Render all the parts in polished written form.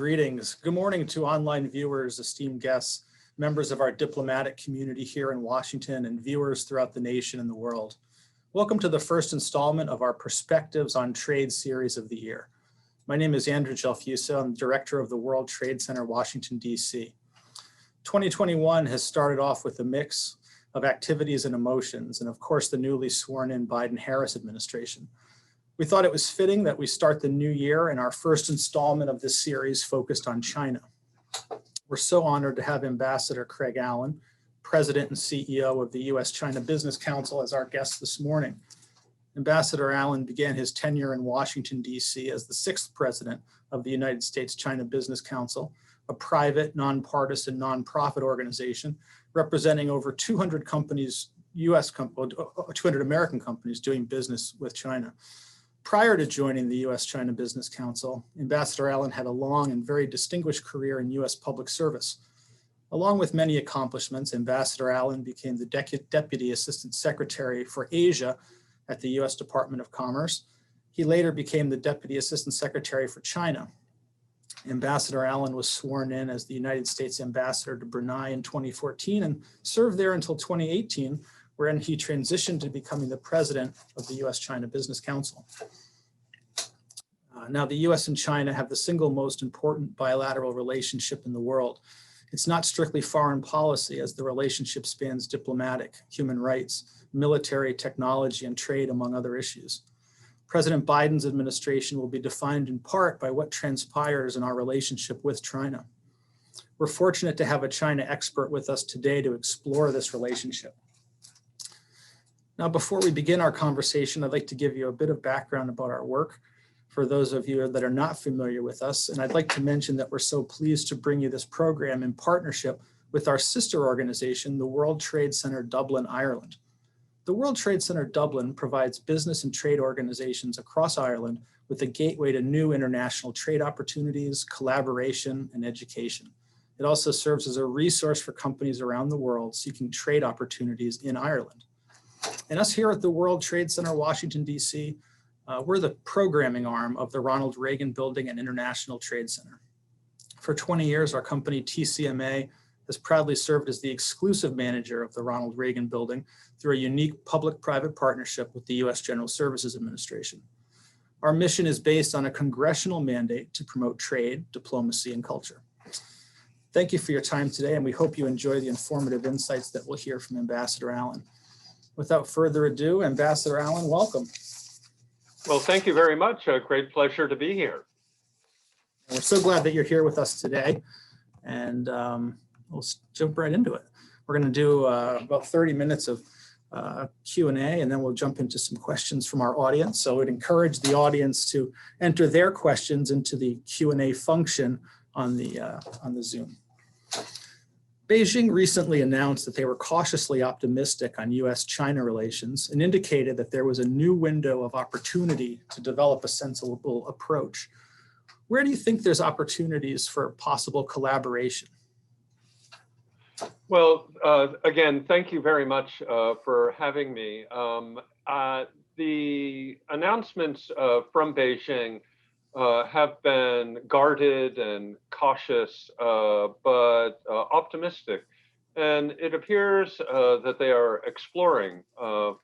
greetings. Good morning to online viewers, esteemed guests, members of our diplomatic community here in Washington, and viewers throughout the nation and the world. Welcome to the first installment of our Perspectives on Trade series of the year. My name is Andrew Gelfuso. I'm the director of the World Trade Center, Washington, D.C. 2021 has started off with a mix of activities and emotions, and of course, the newly sworn-in Biden-Harris administration. We thought it was fitting that we start the new year in our first installment of this series focused on China. We're so honored to have Ambassador Craig Allen, President and CEO of the U.S.-China Business Council, as our guest this morning. Ambassador Allen began his tenure in Washington, D.C. as the sixth president of the United States-China Business Council, a private, nonpartisan, nonprofit organization representing over 200 companies, 200 American companies doing business with China. Prior to joining the U.S.-China Business Council, Ambassador Allen had a long and very distinguished career in U.S. public service. Along with many accomplishments, Ambassador Allen became the Deputy Assistant Secretary for Asia at the U.S. Department of Commerce. He later became the Deputy Assistant Secretary for China. Ambassador Allen was sworn in as the United States Ambassador to Brunei in 2014 and served there until 2018, wherein he transitioned to becoming the president of the U.S.-China Business Council. Now, the U.S. and China have the single most important bilateral relationship in the world. It's not strictly foreign policy, as the relationship spans diplomatic, human rights, military, technology, and trade, among other issues. President Biden's administration will be defined in part by what transpires in our relationship with China. We're fortunate to have a China expert with us today to explore this relationship. Now, before we begin our conversation, I'd like to give you a bit of background about our work for those of you that are not familiar with us. And I'd like to mention that we're so pleased to bring you this program in partnership with our sister organization, the World Trade Center Dublin, Ireland. The World Trade Center Dublin provides business and trade organizations across Ireland with a gateway to new international trade opportunities, collaboration, and education. It also serves as a resource for companies around the world seeking trade opportunities in Ireland. And us here at the World Trade Center, Washington, D.C., we're the programming arm of the Ronald Reagan Building and International Trade Center. For 20 years, our company TCMA has proudly served as the exclusive manager of the Ronald Reagan Building through a unique public-private partnership with the U.S. General Services Administration. Our mission is based on a congressional mandate to promote trade, diplomacy, and culture. Thank you for your time today, and we hope you enjoy the informative insights that we'll hear from Ambassador Allen. Without further ado, Ambassador Allen, welcome. Well, thank you very much. A great pleasure to be here. We're so glad that you're here with us today, and we'll jump right into it. We're going to do about 30 minutes of Q&A, and then we'll jump into some questions from our audience. So I'd encourage the audience to enter their questions into the Q&A function on the Zoom. Beijing recently announced that they were cautiously optimistic on U.S.-China relations and indicated that there was a new window of opportunity to develop a sensible approach. Where do you think there's opportunities for possible collaboration? Well, again, thank you very much for having me. The announcements from Beijing have been guarded and cautious, but optimistic. And it appears that they are exploring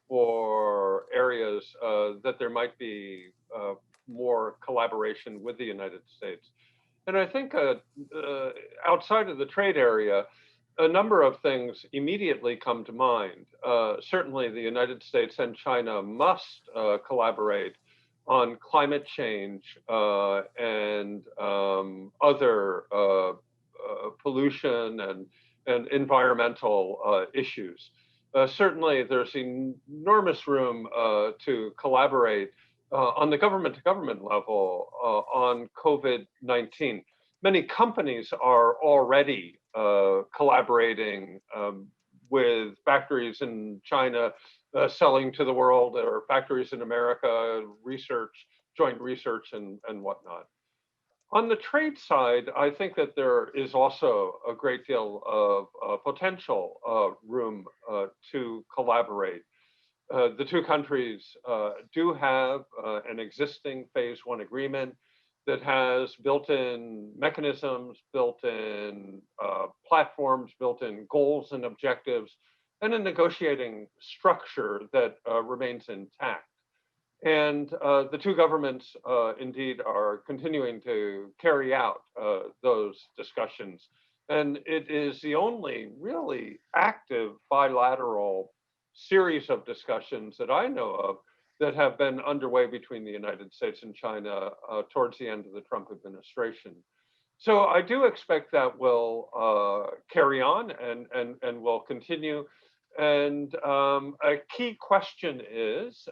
for areas that there might be more collaboration with the United States. And I think outside of the trade area, a number of things immediately come to mind. Certainly, the United States and China must collaborate on climate change and other pollution and environmental issues. Certainly, there's enormous room to collaborate on the government-to-government level on COVID-19. Many companies are already collaborating with factories in China selling to the world, or factories in America, joint research and whatnot. On the trade side, I think that there is also a great deal of potential room to collaborate. The two countries do have an existing phase one agreement. that has built-in mechanisms, built-in platforms, built-in goals and objectives, and a negotiating structure that remains intact. And the two governments indeed are continuing to carry out those discussions. And it is the only really active bilateral series of discussions that I know of that have been underway between the United States and China towards the end of the Trump administration. So I do expect that will carry on and will continue. And a key question is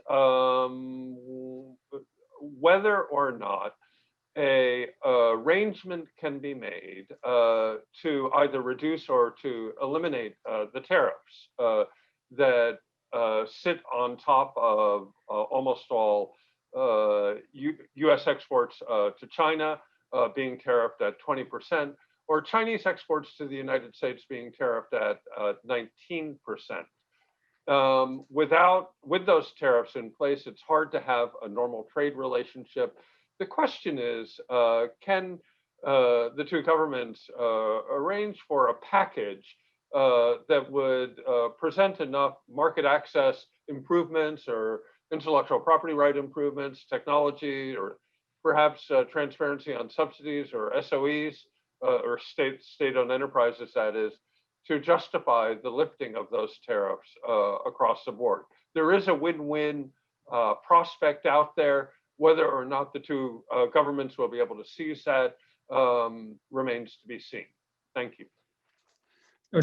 whether or not a arrangement can be made to either reduce or to eliminate the tariffs that sit on top of almost all U.S. exports to China being tariffed at 20%, or Chinese exports to the United States being tariffed at 19%. With those tariffs in place, it's hard to have a normal trade relationship. The question is, can the two governments arrange for a package that would present enough market access improvements or intellectual property right improvements, technology, or perhaps transparency on subsidies or SOEs, or state-owned enterprises, that is, to justify the lifting of those tariffs across the board. There is a win-win prospect out there. Whether or not the two governments will be able to seize that remains to be seen. Thank you.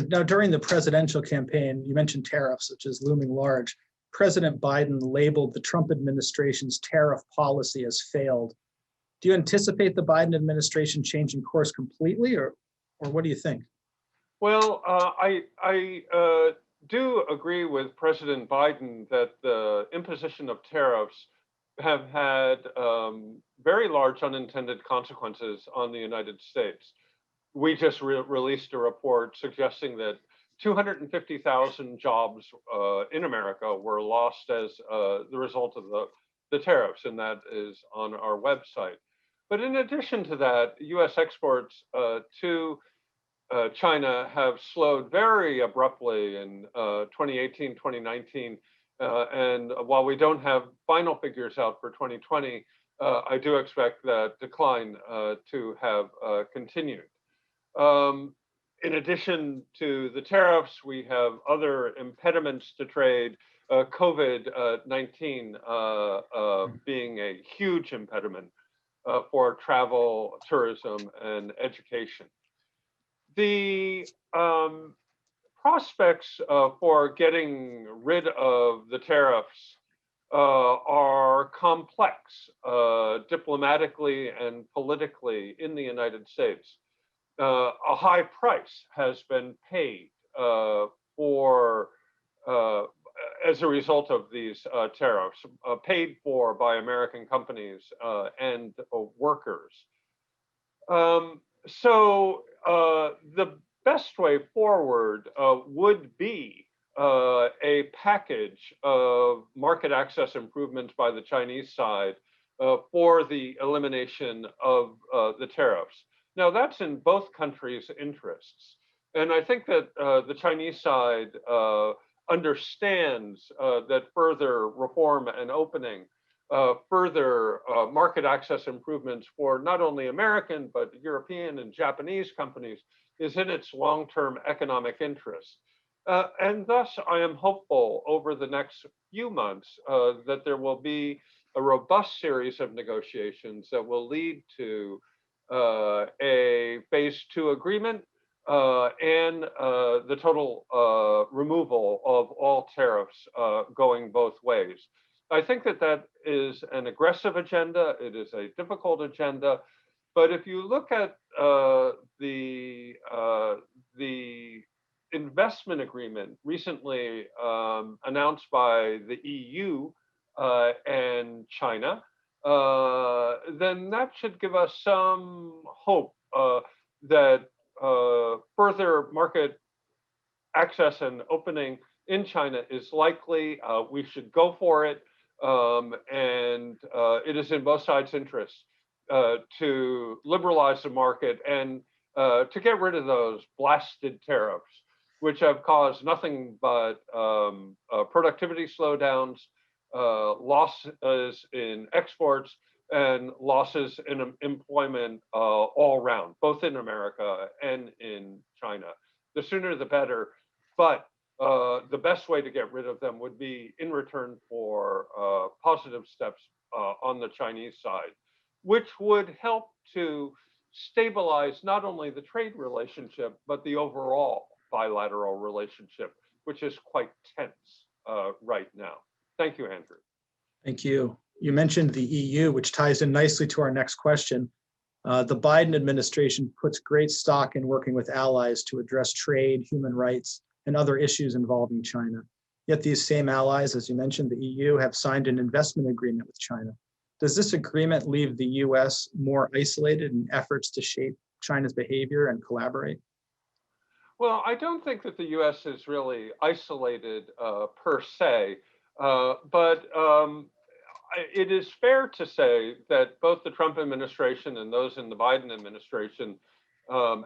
Now, during the presidential campaign, you mentioned tariffs, which is looming large. President Biden labeled the Trump administration's tariff policy as failed. Do you anticipate the Biden administration changing course completely, or what do you think? Well, I do agree with President Biden that the imposition of tariffs have had very large unintended consequences on the United States. We just released a report suggesting that 250,000 jobs in America were lost as the result of the tariffs, and that is on our website. But in addition to that, U.S. exports to China have slowed very abruptly in 2018, 2019. And while we don't have final figures out for 2020, I do expect that decline to have continued. In addition to the tariffs, we have other impediments to trade, COVID-19 being a huge impediment for travel, tourism, and education. The prospects for getting rid of the tariffs are complex diplomatically and politically in the United States. A high price has been paid as a result of these tariffs, paid for by American companies and workers. So the best way forward would be a package of market access improvements by the Chinese side for the elimination of the tariffs. Now, that's in both countries' interests. And I think that the Chinese side understands that further reform and opening, further market access improvements for not only American, but European and Japanese companies is in its long-term economic interest. And thus, I am hopeful over the next few months that there will be a robust series of negotiations that will lead to a phase 2 agreement and the total removal of all tariffs going both ways. I think that that is an aggressive agenda. It is a difficult agenda. But if you look at the investment agreement recently announced by the EU and China, then that should give us some hope that further market access and opening in China is likely. We should go for it, and it is in both sides' interests to liberalize the market and to get rid of those blasted tariffs, which have caused nothing but productivity slowdowns, losses in exports, and losses in employment all around, both in America and in China. The sooner the better, but the best way to get rid of them would be in return for positive steps on the Chinese side, which would help to stabilize not only the trade relationship, but the overall bilateral relationship, which is quite tense right now. Thank you, Andrew. Thank you. You mentioned the EU, which ties in nicely to our next question. The Biden administration puts great stock in working with allies to address trade, human rights, and other issues involving China. Yet these same allies, as you mentioned, the EU, have signed an investment agreement with China. Does this agreement leave the US more isolated in efforts to shape China's behavior and collaborate? Well, I don't think that the US is really isolated per se, but it is fair to say that both the Trump administration and those in the Biden administration,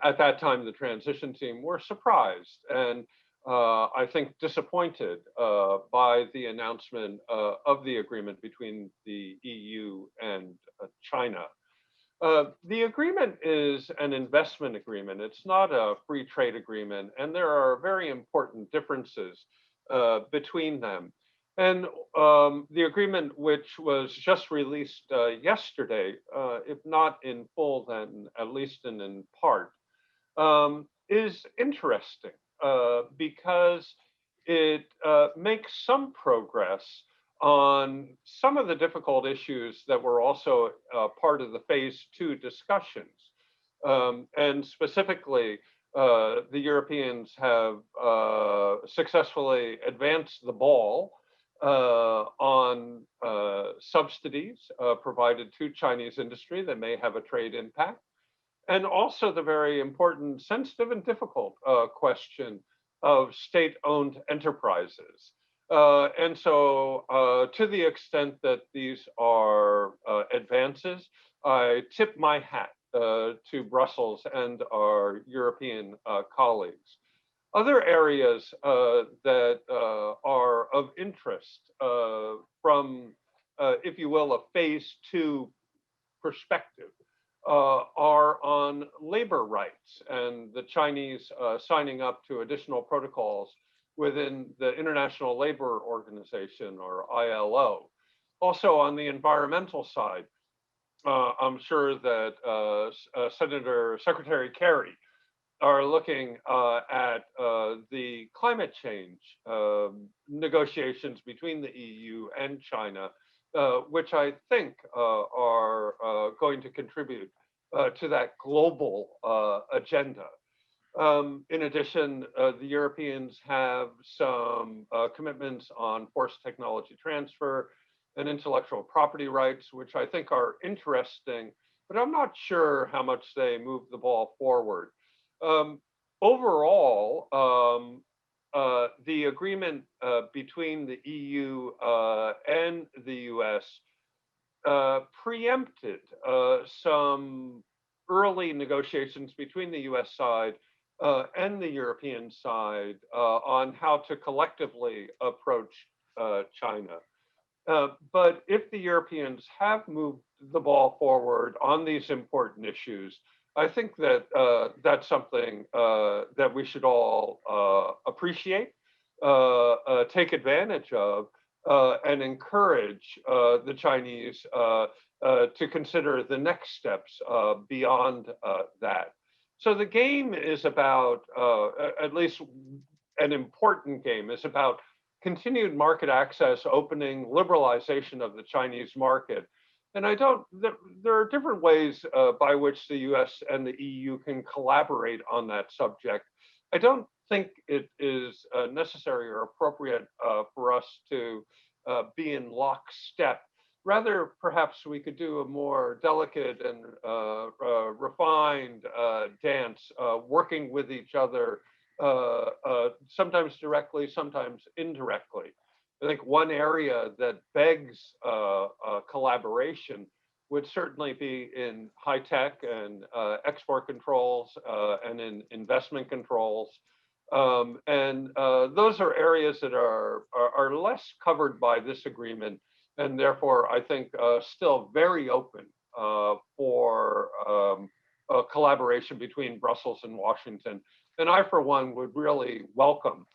at that time, the transition team, were surprised and I think disappointed by the announcement of the agreement between the EU and China. The agreement is an investment agreement. It's not a free trade agreement, and there are very important differences between them. And the agreement, which was just released yesterday, if not in full, then at least in part, is interesting because it makes some progress on some of the difficult issues that were also part of the phase 2 discussions. And specifically, the Europeans have successfully advanced the ball on subsidies provided to Chinese industry that may have a trade impact, and also the very important, sensitive, and difficult question of state-owned enterprises. And so to the extent that these are advances, I tip my hat to Brussels and our European colleagues. Other areas that are of interest from, if you will, a phase 2 perspective are on labor rights and the Chinese signing up to additional protocols within the International Labor Organization, or ILO. Also on the environmental side, I'm sure that Secretary Kerry are looking at the climate change negotiations between the EU and China, which I think are going to contribute to that global agenda. In addition, the Europeans have some commitments on forced technology transfer and intellectual property rights, which I think are interesting, but I'm not sure how much they move the ball forward. Overall, the agreement between the EU and the US preempted some early negotiations between the US side and the European side on how to collectively approach China. But if the Europeans have moved the ball forward on these important issues, I think that that's something that we should all appreciate, take advantage of, and encourage the Chinese to consider the next steps beyond that. So the game is about, at least an important game, is about continued market access, opening, liberalization of the Chinese market. And there are different ways by which the US and the EU can collaborate on that subject. I don't think it is necessary or appropriate for us to be in lockstep. Rather, perhaps we could do a more delicate and refined dance, working with each other, sometimes directly, sometimes indirectly. I think one area that begs collaboration would certainly be in high tech and export controls and in investment controls. Those are areas that are less covered by this agreement, and therefore I think still very open for collaboration between Brussels and Washington. And I, for one, would really welcome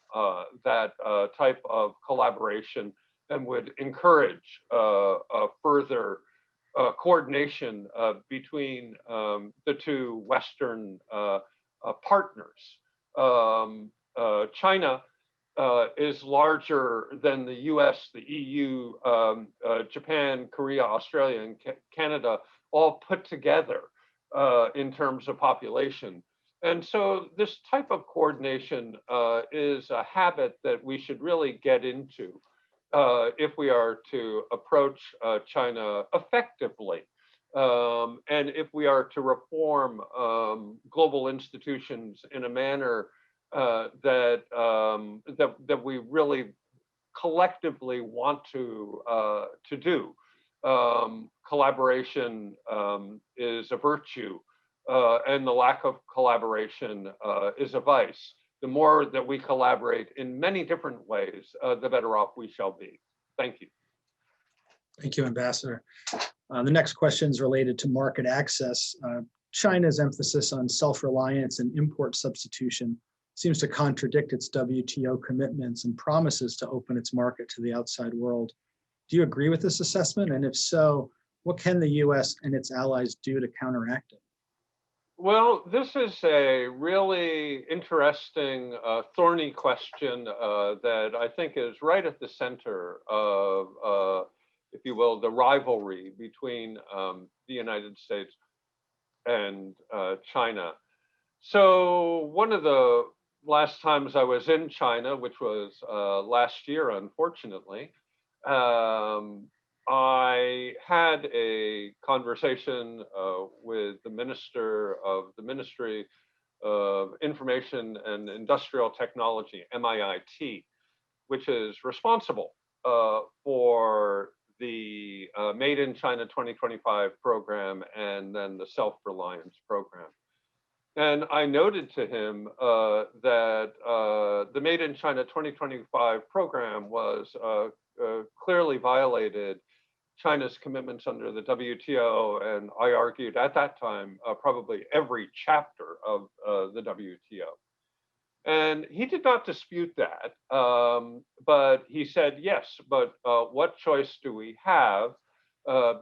that type of collaboration and would encourage further coordination between the two Western partners. China is larger than the US, the EU, Japan, Korea, Australia, and Canada all put together in terms of population. And so this type of coordination is a habit that we should really get into if we are to approach China effectively. And if we are to reform global institutions in a manner that we really collectively want to do. Collaboration is a virtue, and the lack of collaboration is a vice. The more that we collaborate in many different ways, the better off we shall be. Thank you. Thank you, Ambassador. The next question is related to market access. China's emphasis on self-reliance and import substitution seems to contradict its WTO commitments and promises to open its market to the outside world. Do you agree with this assessment? And if so, what can the US and its allies do to counteract it? Well, this is a really interesting, thorny question that I think is right at the center of, if you will, the rivalry between the United States and China. So one of the last times I was in China, which was last year, unfortunately, I had a conversation with the Minister of the Ministry of Information and Industrial Technology, MIIT, which is responsible for the Made in China 2025 program and then the Self-Reliance program. And I noted to him that the Made in China 2025 program was clearly violated China's commitments under the WTO, and I argued at that time probably every chapter of the WTO. And he did not dispute that, but he said, yes, but what choice do we have?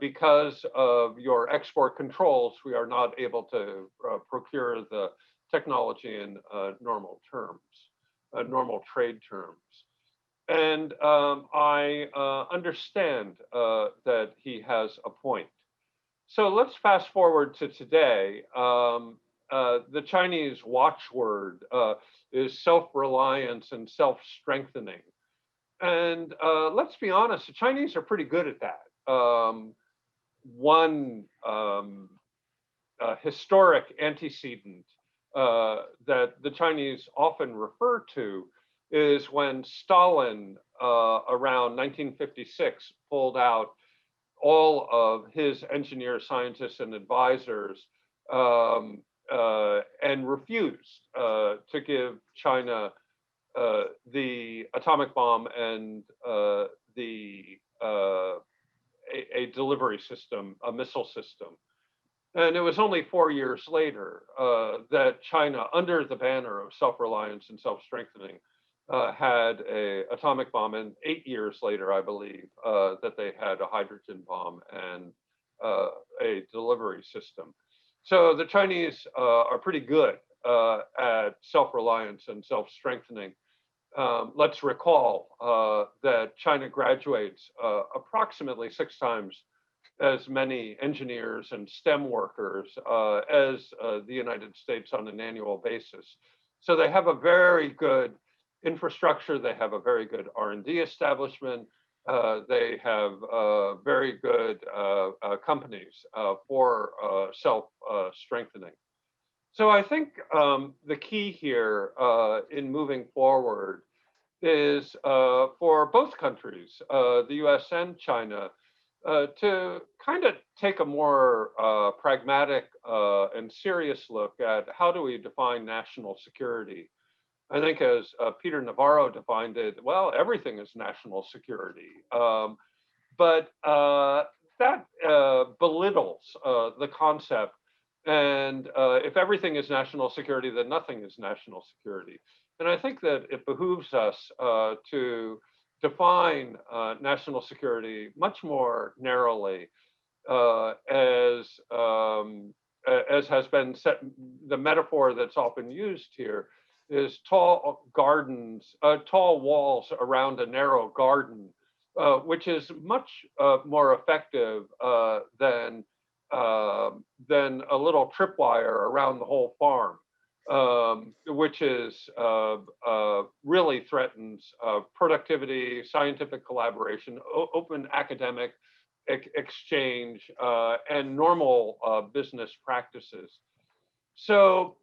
Because of your export controls, we are not able to procure the technology in normal terms, normal trade terms. And I understand that he has a point. So let's fast forward to today. The Chinese watchword is self-reliance and self-strengthening. And let's be honest, the Chinese are pretty good at that. One historic antecedent that the Chinese often refer to is when Stalin, around 1956, pulled out all of his engineers, scientists, and advisors and refused to give China the atomic bomb and a delivery system, a missile system. And it was only 4 years later that China, under the banner of self-reliance and self-strengthening, had an atomic bomb, and 8 years later, I believe, that they had a hydrogen bomb and a delivery system. So the Chinese are pretty good at self-reliance and self-strengthening. Let's recall that China graduates approximately 6 times as many engineers and STEM workers as the United States on an annual basis. So they have a very good infrastructure. They have a very good R&D establishment. They have very good companies for self-strengthening. So I think the key here in moving forward is for both countries, the US and China, to kind of take a more pragmatic and serious look at how do we define national security. I think as Peter Navarro defined it, well, everything is national security. But that belittles the concept. And if everything is national security, then nothing is national security. And I think that it behooves us to define national security much more narrowly, as has been set. The metaphor that's often used here is tall gardens, tall walls around a narrow garden, which is much more effective than a little tripwire around the whole farm, which is really threatens productivity, scientific collaboration, open academic exchange, and normal business practices. So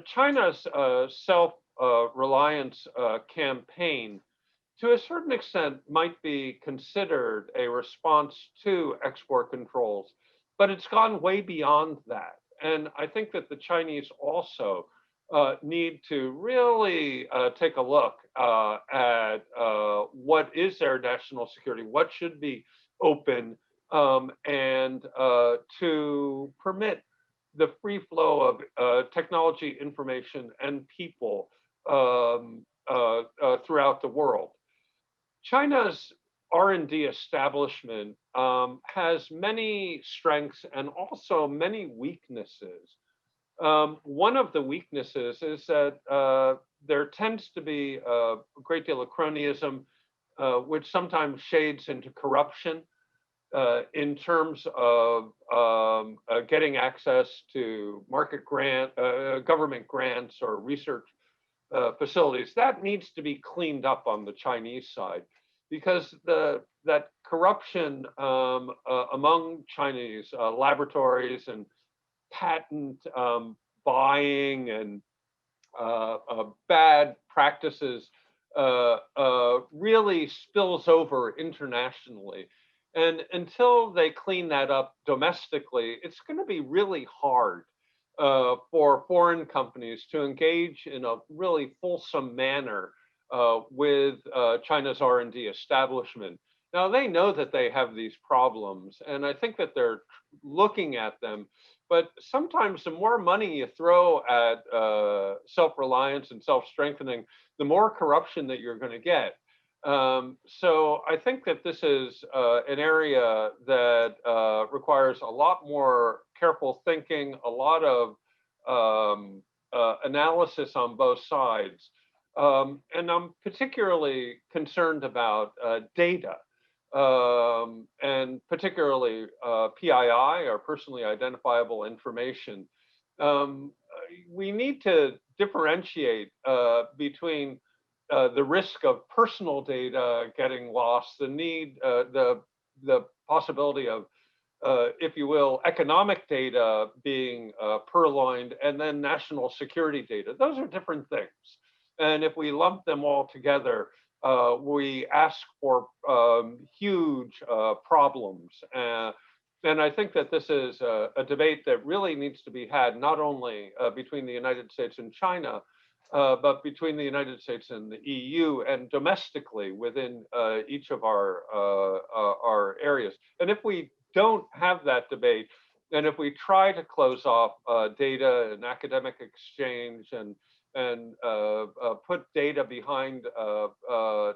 China's self-reliance campaign, to a certain extent, might be considered a response to export controls, but it's gone way beyond that. And I think that the Chinese also need to really take a look at what is their national security, what should be open, and to permit the free flow of technology, information, and people throughout the world. China's R&D establishment has many strengths and also many weaknesses. One of the weaknesses is that there tends to be a great deal of cronyism, which sometimes shades into corruption in terms of getting access to government grants or research facilities. That needs to be cleaned up on the Chinese side, because that corruption among Chinese laboratories and patent buying and bad practices really spills over internationally. And until they clean that up domestically, it's going to be really hard for foreign companies to engage in a really fulsome manner with China's R&D establishment. Now, they know that they have these problems, and I think that they're looking at them. But sometimes the more money you throw at self-reliance and self-strengthening, the more corruption that you're going to get. So I think that this is an area that requires a lot more careful thinking, a lot of analysis on both sides. And I'm particularly concerned about data, and particularly PII, or personally identifiable information. We need to differentiate between the risk of personal data getting lost, the possibility of, if you will, economic data being purloined, and then national security data. Those are different things. And if we lump them all together, we ask for huge problems. And I think that this is a debate that really needs to be had, not only between the United States and China, but between the United States and the EU, and domestically within each of our areas. And if we don't have that debate, and if we try to close off data and academic exchange and put data behind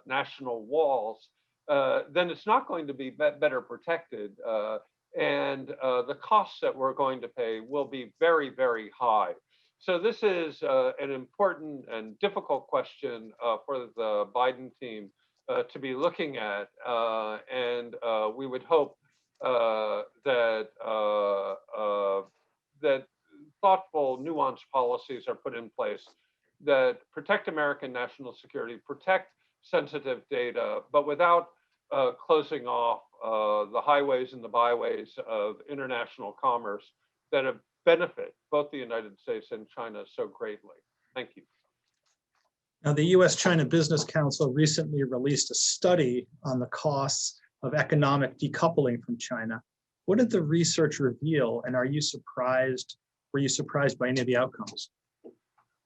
national walls, then it's not going to be better protected. And the costs that we're going to pay will be very, very high. So this is an important and difficult question for the Biden team to be looking at. And we would hope that thoughtful, nuanced policies are put in place that protect American national security, protect sensitive data, but without closing off the highways and the byways of international commerce that have benefit both the United States and China so greatly. Thank you. Now, the U.S.-China Business Council recently released a study on the costs of economic decoupling from China. What did the research reveal, and were you surprised by any of the outcomes?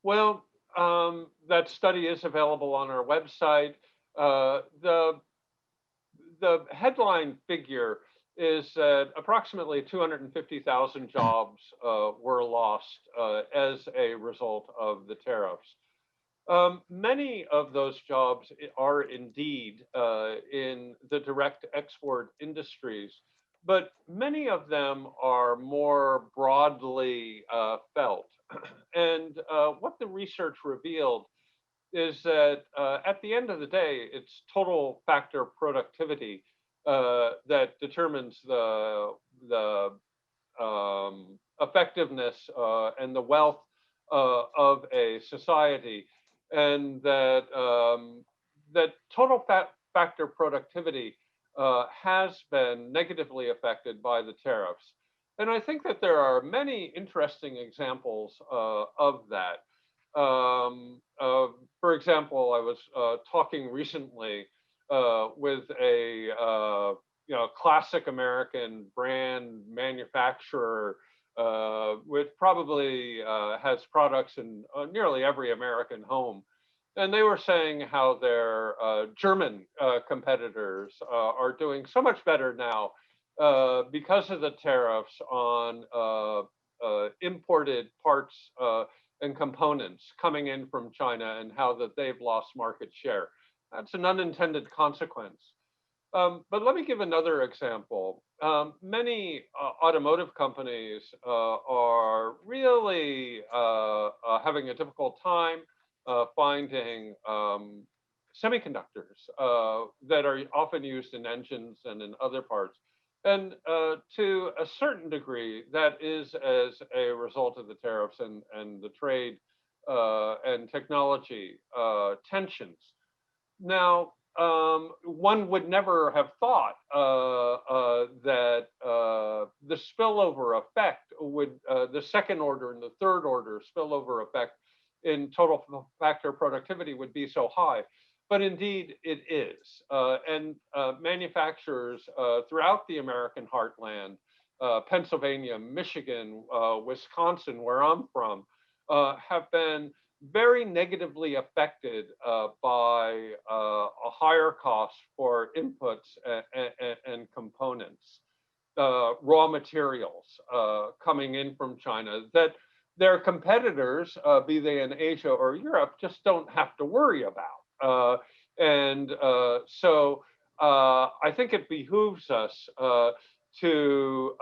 Well, that study is available on our website. The headline figure is that approximately 250,000 jobs were lost as a result of the tariffs. Many of those jobs are indeed in the direct export industries, but many of them are more broadly felt. And what the research revealed is that at the end of the day, it's total factor productivity that determines the effectiveness and the wealth of a society, and that that total factor productivity has been negatively affected by the tariffs. And I think that there are many interesting examples of that. For example, I was talking recently with a classic American brand manufacturer, which probably has products in nearly every American home. And they were saying how their German competitors are doing so much better now because of the tariffs on imported parts and components coming in from China, and how that they've lost market share. That's an unintended consequence. But let me give another example. Many automotive companies are really having a difficult time finding semiconductors that are often used in engines and in other parts. And to a certain degree, that is as a result of the tariffs and the trade and technology tensions. Now, one would never have thought that the spillover effect would, the second order and the third order spillover effect in total factor productivity would be so high. But indeed it is. And manufacturers throughout the American heartland, Pennsylvania, Michigan, Wisconsin, where I'm from, have been very negatively affected by a higher cost for inputs and components, raw materials coming in from China that their competitors, be they in Asia or Europe, just don't have to worry about. So I think it behooves us to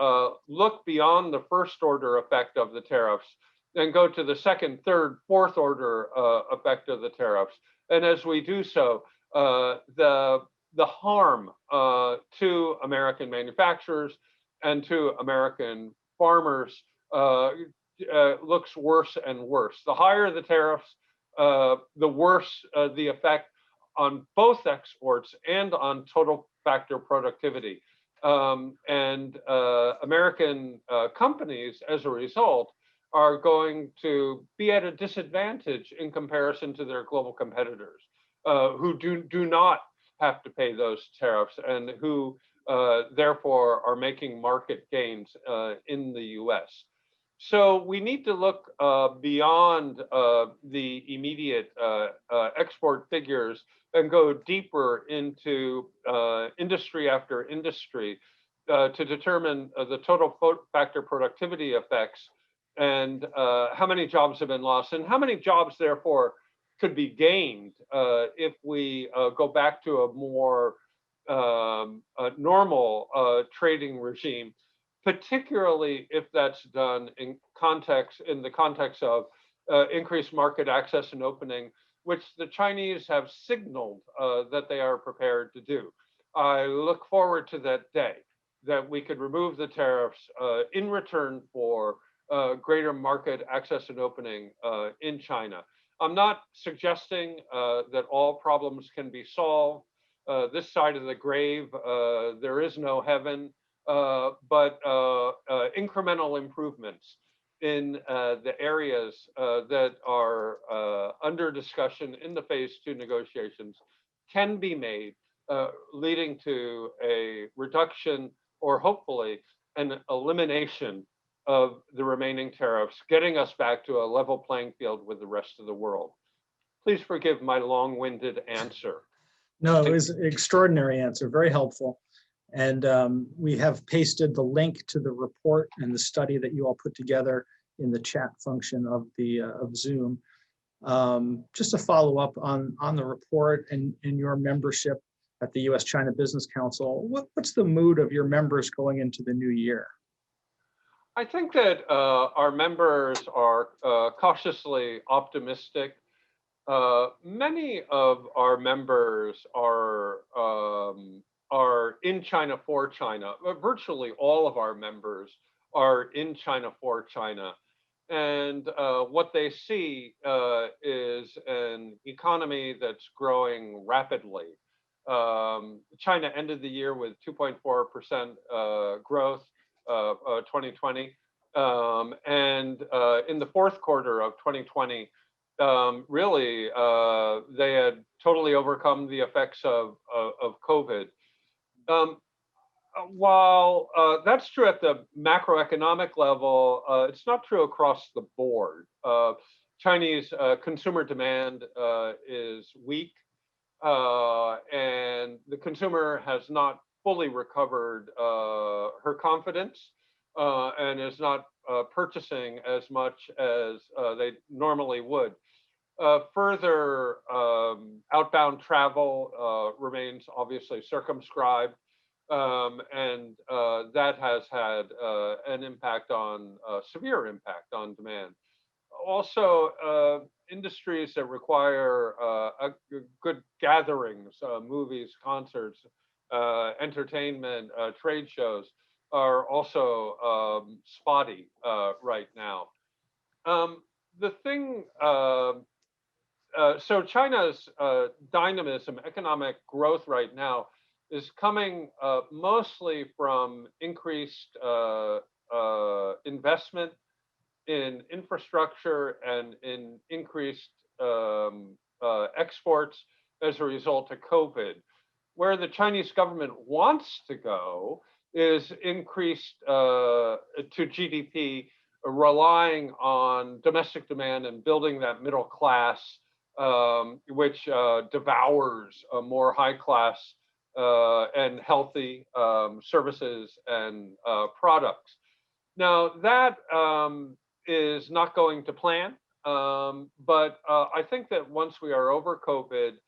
look beyond the first order effect of the tariffs and go to the second, third, fourth order effect of the tariffs. And as we do so, the harm to American manufacturers and to American farmers looks worse and worse. The higher the tariffs, the worse the effect on both exports and on total factor productivity. American companies, as a result, are going to be at a disadvantage in comparison to their global competitors, who do not have to pay those tariffs and who therefore are making market gains in the US. So we need to look beyond the immediate export figures and go deeper into industry after industry to determine the total factor productivity effects and how many jobs have been lost and how many jobs, therefore, could be gained if we go back to a more normal trading regime, particularly if that's done in the context of increased market access and opening, which the Chinese have signaled that they are prepared to do. I look forward to that day that we could remove the tariffs in return for greater market access and opening in China. I'm not suggesting that all problems can be solved. This side of the grave, there is no heaven, but incremental improvements in the areas that are under discussion in the phase 2 negotiations can be made leading to a reduction or hopefully an elimination of the remaining tariffs, getting us back to a level playing field with the rest of the world. Please forgive my long-winded answer. No, it was an extraordinary answer, very helpful. And we have pasted the link to the report and the study that you all put together in the chat function of Zoom. Just to follow up on the report and your membership at the U.S.-China Business Council, what's the mood of your members going into the new year? I think that our members are cautiously optimistic. Many of our members are in China for China. Virtually all of our members are in China for China. And what they see is an economy that's growing rapidly. China ended the year with 2.4% growth, 2020. And in the fourth quarter of 2020, really, they had totally overcome the effects of COVID. While that's true at the macroeconomic level, it's not true across the board. Chinese consumer demand is weak, and the consumer has not fully recovered her confidence and is not purchasing as much as they normally would. Further, outbound travel remains obviously circumscribed. And that has had an impact on, severe impact on demand. Also, industries that require good gatherings, movies, concerts, entertainment, trade shows are also spotty right now. The thing, so China's dynamism, economic growth right now is coming mostly from increased investment in infrastructure and in increased exports as a result of COVID. Where the Chinese government wants to go is increased to GDP, relying on domestic demand and building that middle class, which devours a more high class and healthy services and products. Now that is not going to plan, but I think that once we are over COVID,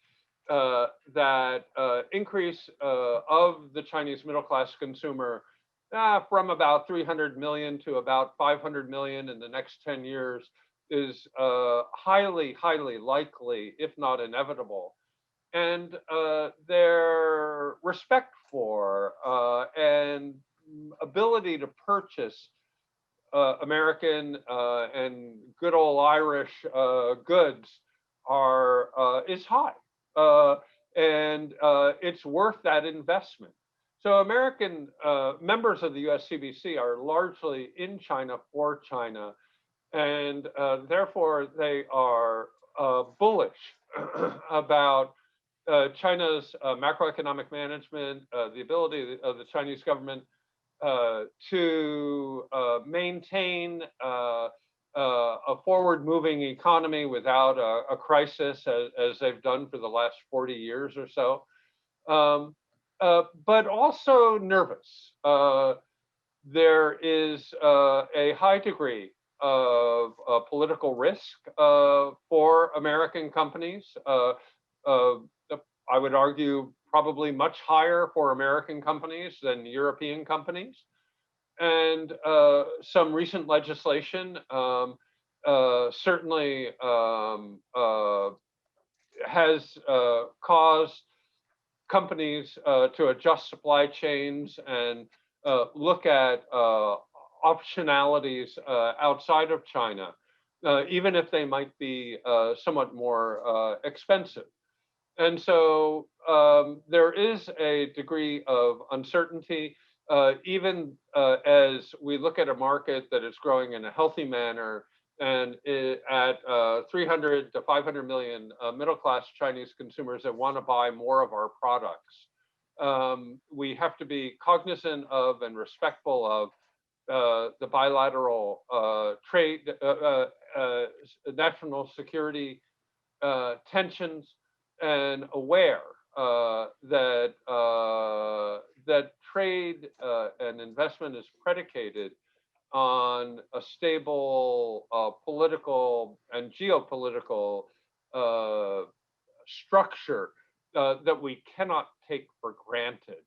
that increase of the Chinese middle class consumer from about 300 million to about 500 million in the next 10 years is highly, highly likely, if not inevitable. And their respect for and ability to purchase American and good old Irish goods is high, and it's worth that investment. So American members of the USCBC are largely in China for China, and therefore they are bullish about China's macroeconomic management, the ability of the Chinese government to maintain a forward-moving economy without a crisis, as they've done for the last 40 years or so, but also nervous. There is a high degree of political risk for American companies. I would argue probably much higher for American companies than European companies. And some recent legislation certainly has caused companies to adjust supply chains and look at optionalities outside of China, even if they might be somewhat more expensive. And so there is a degree of uncertainty, even as we look at a market that is growing in a healthy manner And at 300 to 500 million middle-class Chinese consumers that want to buy more of our products. We have to be cognizant of and respectful of the bilateral trade, national security tensions, and aware that that trade and investment is predicated on a stable political and geopolitical structure that we cannot take for granted.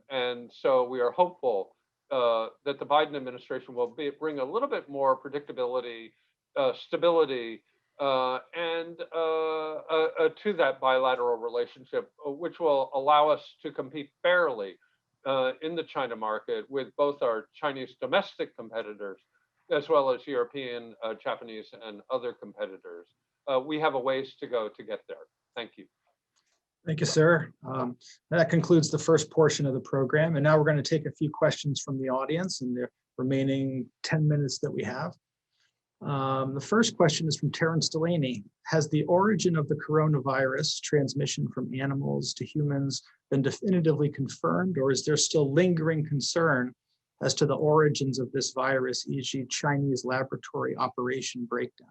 And so we are hopeful that the Biden administration will bring a little bit more predictability, stability, and to that bilateral relationship, which will allow us to compete fairly in the China market with both our Chinese domestic competitors as well as European, Japanese, and other competitors. We have a ways to go to get there. Thank you. Thank you, sir. That concludes the first portion of the program. And now we're going to take a few questions from the audience in the remaining 10 minutes that we have. The first question is from Terrence Delaney. Has the origin of the coronavirus transmission from animals to humans been definitively confirmed, or is there still lingering concern as to the origins of this virus, e.g. Chinese laboratory operation breakdown?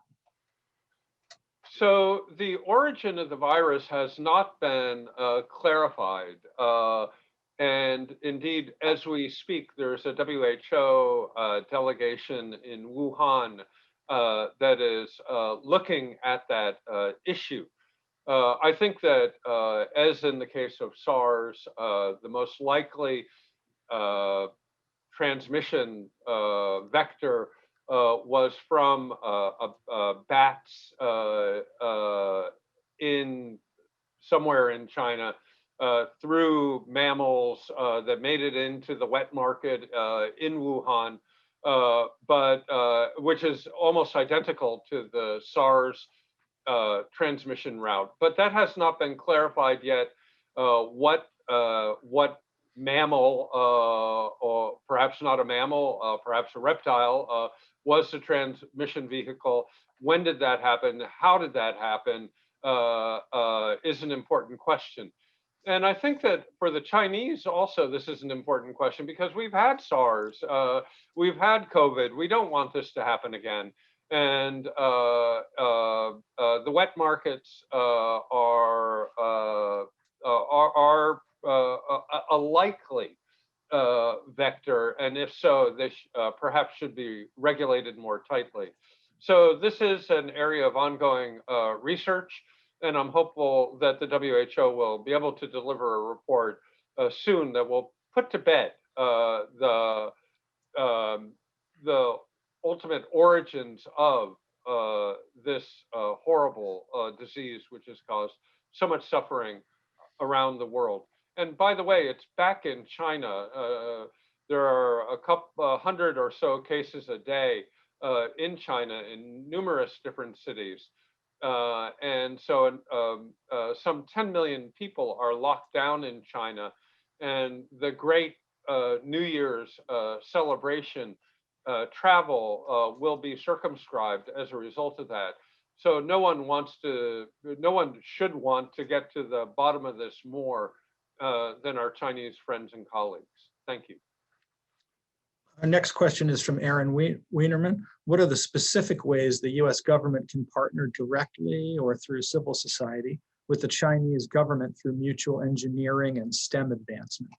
So the origin of the virus has not been clarified. And indeed, as we speak, there's a WHO delegation in Wuhan that is looking at that issue. I think that, as in the case of SARS, the most likely transmission vector was from bats in somewhere in China through mammals that made it into the wet market in Wuhan, which is almost identical to the SARS transmission route. But that has not been clarified yet. What mammal, or perhaps not a mammal, perhaps a reptile, was the transmission vehicle? When did that happen? How did that happen? Is an important question. And I think that for the Chinese also, this is an important question because we've had SARS, we've had COVID. We don't want this to happen again. And the wet markets are a likely vector, and if so, they perhaps should be regulated more tightly. So this is an area of ongoing research, and I'm hopeful that the WHO will be able to deliver a report soon that will put to bed the ultimate origins of this horrible disease, which has caused so much suffering around the world. And by the way, it's back in China. There are a couple hundred or so cases a day in China in numerous different cities. And so some 10 million people are locked down in China. And the great New Year's celebration travel will be circumscribed as a result of that. So no one should want to get to the bottom of this more than our Chinese friends and colleagues. Thank you. Our next question is from Aaron Wienerman. What are the specific ways the US government can partner directly or through civil society with the Chinese government through mutual engineering and STEM advancement?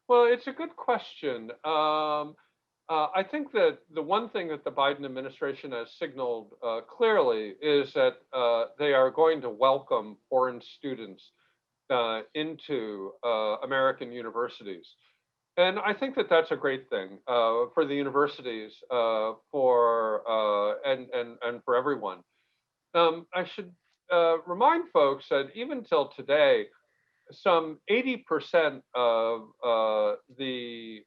Well, it's a good question. I think that the one thing that the Biden administration has signaled clearly is that they are going to welcome foreign students into American universities. And I think that that's a great thing for the universities, and for everyone. I should remind folks that even till today, some 80% of the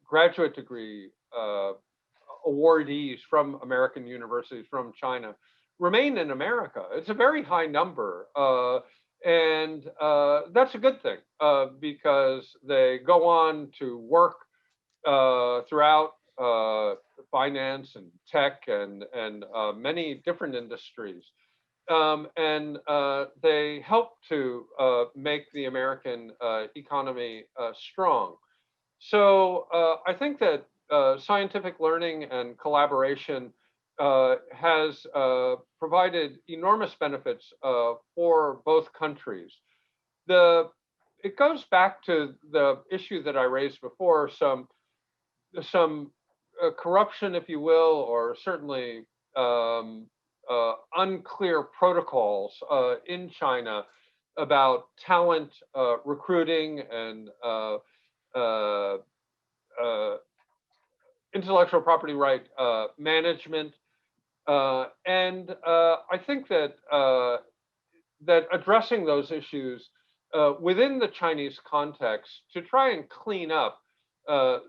graduate degree awardees from American universities from China remain in America. It's a very high number. And that's a good thing because they go on to work throughout finance and tech and many different industries. And they help to make the American economy strong. So I think that scientific learning and collaboration has provided enormous benefits for both countries. It goes back to the issue that I raised before, some corruption, if you will, or certainly unclear protocols in China about talent recruiting and intellectual property right management. And I think that that addressing those issues within the Chinese context to try and clean up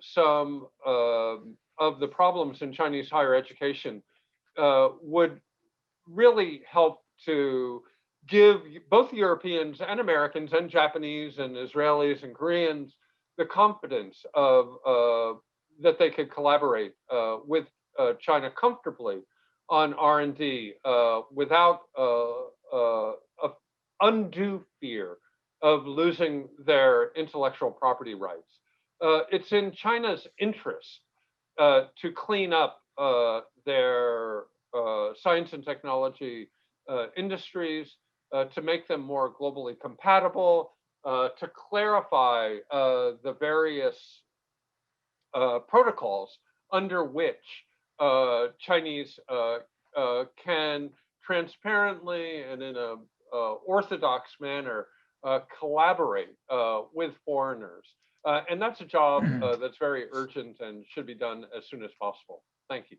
some of the problems in Chinese higher education would really help to give both Europeans and Americans and Japanese and Israelis and Koreans the confidence of that they could collaborate with China comfortably on R&D without undue fear of losing their intellectual property rights. It's in China's interest to clean up their science and technology industries, to make them more globally compatible, to clarify the various protocols under which Chinese can transparently and in a orthodox manner collaborate with foreigners. And that's a job that's very urgent and should be done as soon as possible. Thank you.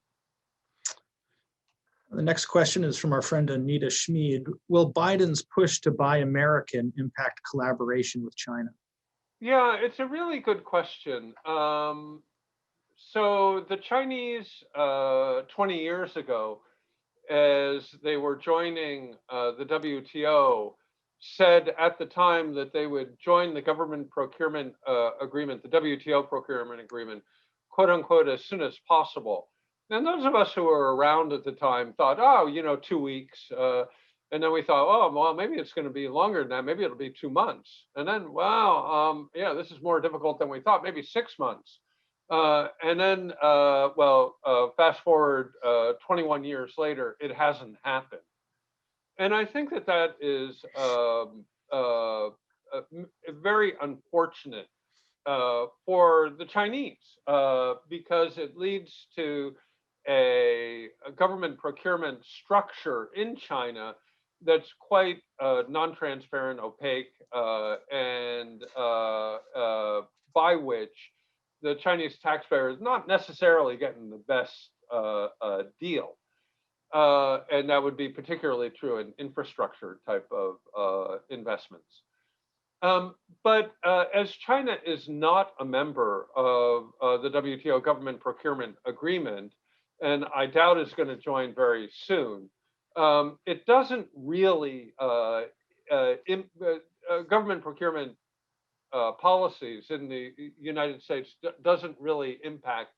The next question is from our friend Anita Schmid. Will Biden's push to buy American impact collaboration with China? Yeah, it's a really good question. So the Chinese 20 years ago, as they were joining the WTO, said at the time that they would join the government procurement agreement, the WTO procurement agreement, quote unquote, as soon as possible. And those of us who were around at the time thought, oh, 2 weeks. And then we thought, oh, well, maybe it's going to be longer than that. Maybe it'll be 2 months. And then, wow, yeah, this is more difficult than we thought, maybe 6 months. And then, fast forward 21 years later, it hasn't happened. And I think that that is very unfortunate for the Chinese because it leads to a government procurement structure in China that's quite non-transparent, opaque, and by which the Chinese taxpayer is not necessarily getting the best deal. And that would be particularly true in infrastructure type of investments. But as China is not a member of the WTO government procurement agreement, and I doubt is going to join very soon, it doesn't really, government procurement policies in the United States doesn't really impact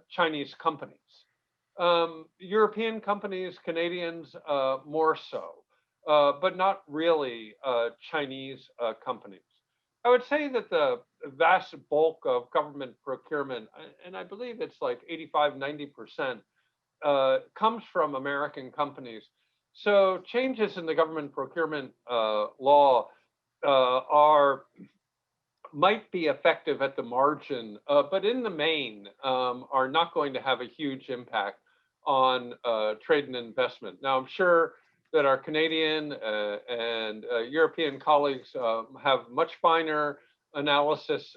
Chinese companies. European companies, Canadians, more so, but not really Chinese companies. I would say that the vast bulk of government procurement, and I believe it's like 85–90%, comes from American companies. So changes in the government procurement law might be effective at the margin, but in the main are not going to have a huge impact on trade and investment. Now, I'm sure that our Canadian and European colleagues have much finer analysis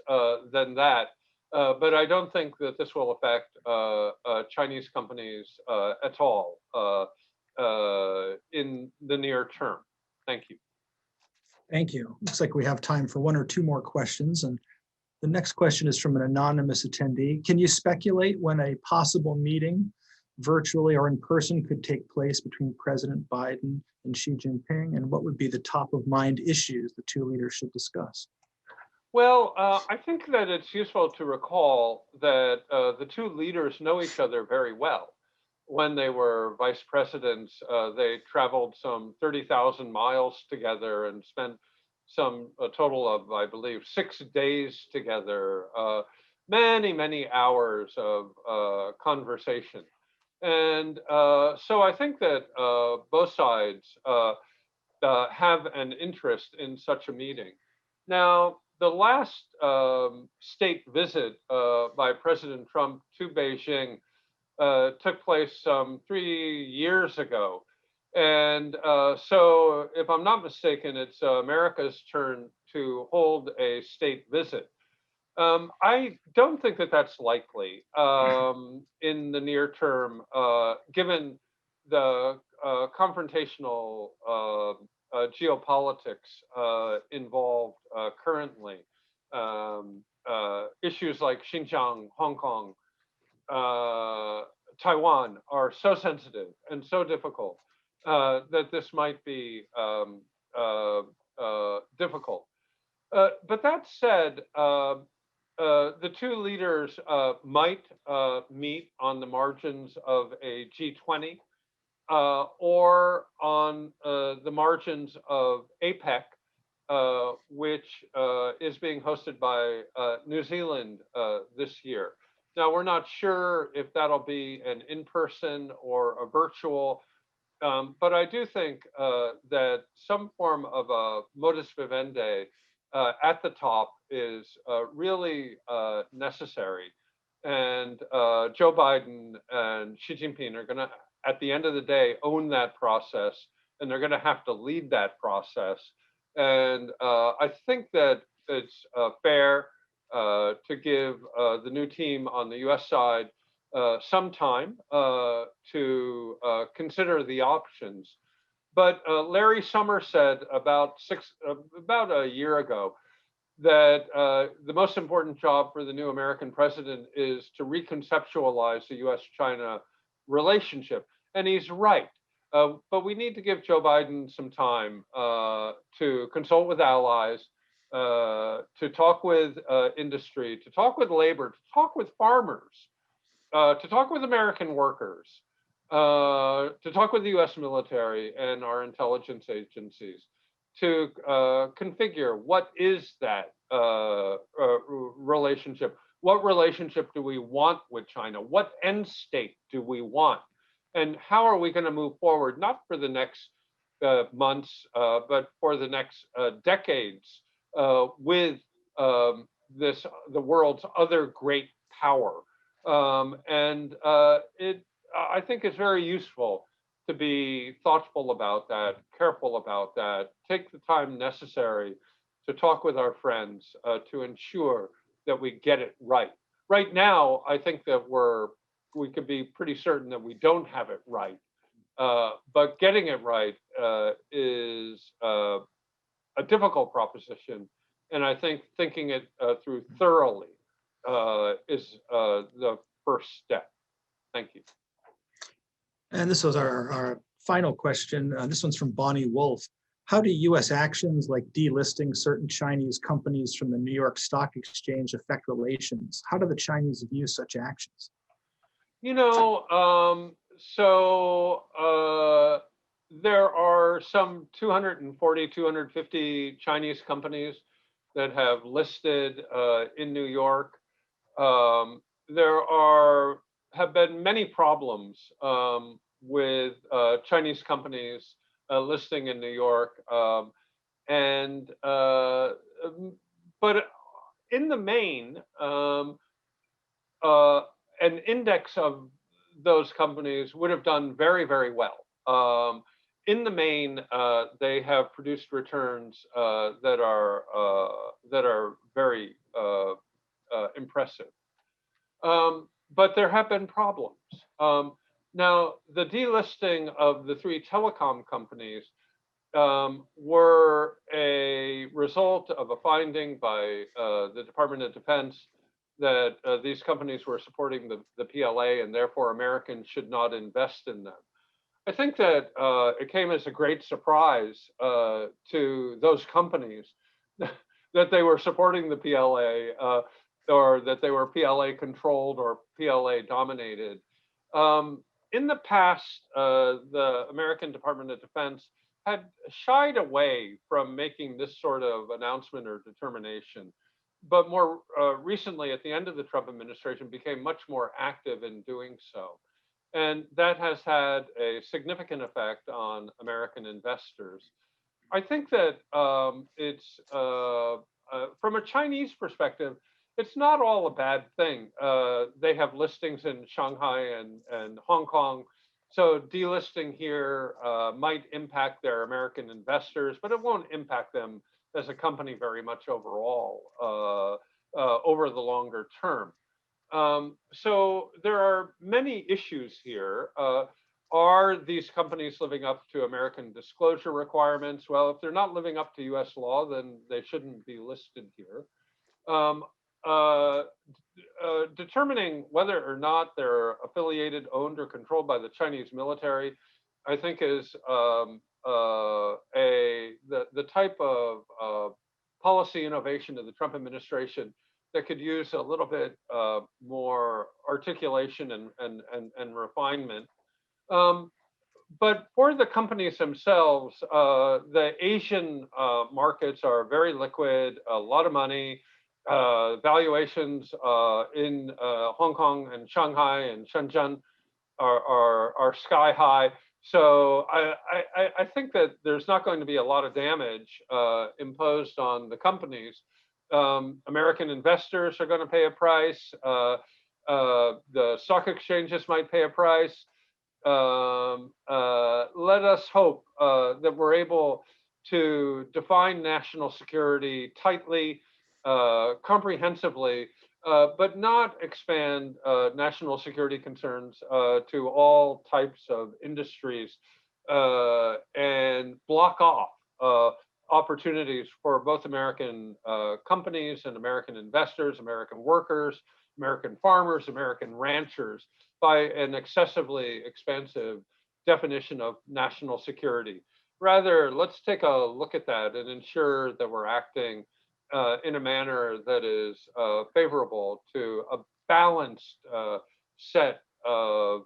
than that, but I don't think that this will affect Chinese companies at all in the near term. Thank you. Thank you. Looks like we have time for 1 or 2 more questions. And the next question is from an anonymous attendee. Can you speculate when a possible meeting, virtually or in person, could take place between President Biden and Xi Jinping? And what would be the top of mind issues the two leaders should discuss? Well, I think that it's useful to recall that the two leaders know each other very well. When they were vice presidents, they traveled some 30,000 miles together and spent a total of, I believe, 6 days together, many, many hours of conversation. And so I think that both sides have an interest in such a meeting. Now, the last state visit by President Trump to Beijing took place 3 years ago. And so, if I'm not mistaken, it's America's turn to hold a state visit. I don't think that that's likely in the near term, given the confrontational geopolitics involved currently. Issues like Xinjiang, Hong Kong, Taiwan are so sensitive and so difficult that this might be difficult. But that said, the two leaders might meet on the margins of a G20 or on the margins of APEC, which is being hosted by New Zealand this year. Now, we're not sure if that'll be an in-person or a virtual, but I do think that some form of a modus vivendi at the top is really necessary. And Joe Biden and Xi Jinping are going to, at the end of the day, own that process, and they're going to have to lead that process. And I think that it's fair to give the new team on the US side some time to consider the options. But Larry Summers said about a year ago that the most important job for the new American president is to reconceptualize the U.S.-China relationship, and he's right. But we need to give Joe Biden some time to consult with allies, to talk with industry, to talk with labor, to talk with farmers, to talk with American workers, to talk with the U.S. military and our intelligence agencies, to configure what is that relationship. What relationship do we want with China? What end state do we want? And how are we going to move forward, not for the next months, but for the next decades with the world's other great power? I think it's very useful to be thoughtful about that, careful about that, take the time necessary to talk with our friends to ensure that we get it right. Right now, I think that we could be pretty certain that we don't have it right. But getting it right is a difficult proposition. And I think thinking it through thoroughly is the first step. Thank you. And this was our final question. This one's from Bonnie Wolf. How do U.S. actions like delisting certain Chinese companies from the New York Stock Exchange affect relations? How do the Chinese view such actions? You know, there are some 240, 250 Chinese companies that have listed in New York. There have been many problems with Chinese companies listing in New York, but in the main, an index of those companies would have done very, very well. In the main, they have produced returns that are very impressive. But there have been problems. Now, the delisting of the three telecom companies were a result of a finding by the Department of Defense that these companies were supporting the PLA and therefore Americans should not invest in them. I think that it came as a great surprise to those companies that they were supporting the PLA or that they were PLA controlled or PLA dominated. In the past, the American Department of Defense had shied away from making this sort of announcement or determination, but more recently, at the end of the Trump administration, became much more active in doing so. And that has had a significant effect on American investors. I think that it's, from a Chinese perspective, it's not all a bad thing. They have listings in Shanghai and Hong Kong. So delisting here might impact their American investors, but it won't impact them as a company very much overall over the longer term. So there are many issues here. Are these companies living up to American disclosure requirements? Well, if they're not living up to US law, then they shouldn't be listed here. Determining whether or not they're affiliated, owned, or controlled by the Chinese military, I think is the type of policy innovation of the Trump administration that could use a little bit more articulation and refinement. But for the companies themselves, the Asian markets are very liquid, a lot of money. Valuations in Hong Kong and Shanghai and Shenzhen are sky high. So I think that there's not going to be a lot of damage imposed on the companies. American investors are going to pay a price. The stock exchanges might pay a price. Let us hope that we're able to define national security tightly, comprehensively, but not expand national security concerns to all types of industries and block off opportunities for both American companies and American investors, American workers, American farmers, American ranchers by an excessively expansive definition of national security. Rather, let's take a look at that and ensure that we're acting in a manner that is favorable to a balanced set of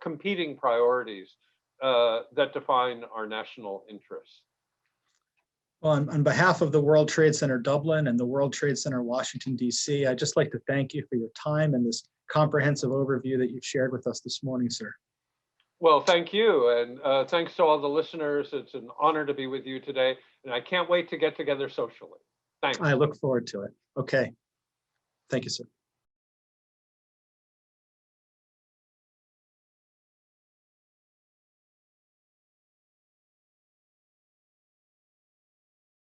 competing priorities that define our national interests. Well, on behalf of the World Trade Center Dublin and the World Trade Center Washington, D.C., I'd just like to thank you for your time and this comprehensive overview that you've shared with us this morning, sir. Well, thank you. And thanks to all the listeners. It's an honor to be with you today. And I can't wait to get together socially. Thanks. I look forward to it. Okay. Thank you, sir.